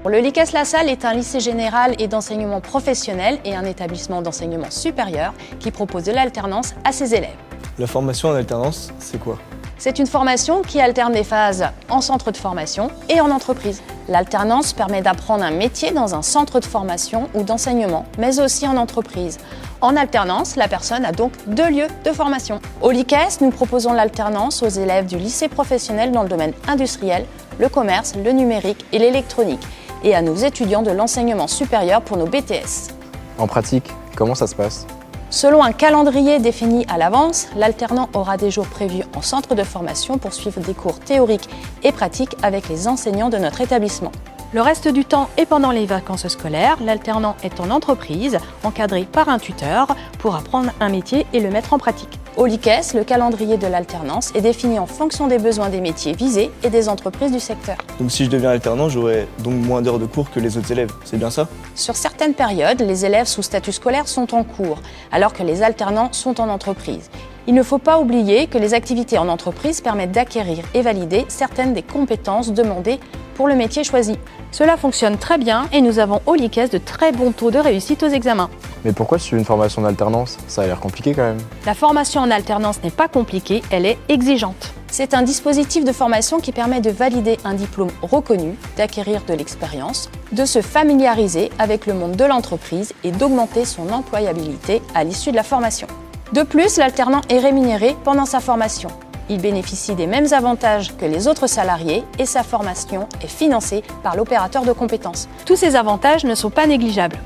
Le LICES La Salle est un lycée général et d'enseignement professionnel et un établissement d'enseignement supérieur qui propose de l'alternance à ses élèves. La formation en alternance, c'est quoi? C'est une formation qui alterne des phases en centre de formation et en entreprise. L'alternance permet d'apprendre un métier dans un centre de formation ou d'enseignement, mais aussi en entreprise. En alternance, la personne a donc 2 lieux de formation. Au LICES, nous proposons l'alternance aux élèves du lycée professionnel dans le domaine industriel, le commerce, le numérique et l'électronique, et à nos étudiants de l'enseignement supérieur pour nos BTS. En pratique, comment ça se passe? Selon un calendrier défini à l'avance, l'alternant aura des jours prévus en centre de formation pour suivre des cours théoriques et pratiques avec les enseignants de notre établissement. Le reste du temps et pendant les vacances scolaires, l'alternant est en entreprise, encadré par un tuteur pour apprendre un métier et le mettre en pratique. Au LICES, le calendrier de l'alternance est défini en fonction des besoins des métiers visés et des entreprises du secteur. Donc si je deviens alternant, j'aurai donc moins d'heures de cours que les autres élèves, c'est bien ça? Sur certaines périodes, les élèves sous statut scolaire sont en cours, alors que les alternants sont en entreprise. Il ne faut pas oublier que les activités en entreprise permettent d'acquérir et valider certaines des compétences demandées pour le métier choisi. Cela fonctionne très bien et nous avons au LICES de très bons taux de réussite aux examens. Mais pourquoi suivre une formation d'alternance? Ça a l'air compliqué quand même. La formation en alternance n'est pas compliquée, elle est exigeante. C'est un dispositif de formation qui permet de valider un diplôme reconnu, d'acquérir de l'expérience, de se familiariser avec le monde de l'entreprise et d'augmenter son employabilité à l'issue de la formation. De plus, l'alternant est rémunéré pendant sa formation. Il bénéficie des mêmes avantages que les autres salariés et sa formation est financée par l'opérateur de compétences. Tous ces avantages ne sont pas négligeables.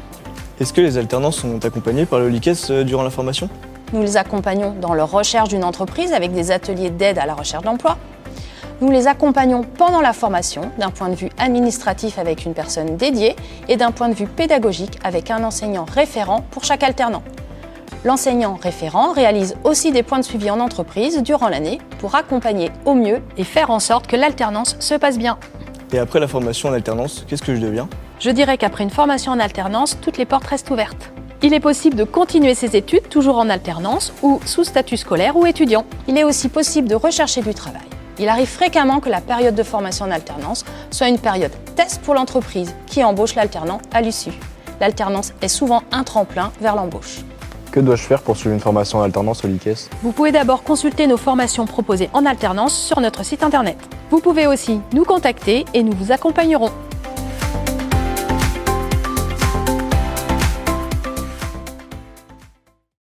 Est-ce que les alternants sont accompagnés par le LICES durant la formation? Nous les accompagnons dans leur recherche d'une entreprise avec des ateliers d'aide à la recherche d'emploi. Nous les accompagnons pendant la formation d'un point de vue administratif avec une personne dédiée et d'un point de vue pédagogique avec un enseignant référent pour chaque alternant. L'enseignant référent réalise aussi des points de suivi en entreprise durant l'année pour accompagner au mieux et faire en sorte que l'alternance se passe bien. Et après la formation en alternance, qu'est-ce que je deviens? Je dirais qu'après une formation en alternance, toutes les portes restent ouvertes. Il est possible de continuer ses études toujours en alternance ou sous statut scolaire ou étudiant. Il est aussi possible de rechercher du travail. Il arrive fréquemment que la période de formation en alternance soit une période test pour l'entreprise qui embauche l'alternant à l'issue. L'alternance est souvent un tremplin vers l'embauche. Que dois-je faire pour suivre une formation en alternance au LICES? Vous pouvez d'abord consulter nos formations proposées en alternance sur notre site internet. Vous pouvez aussi nous contacter et nous vous accompagnerons.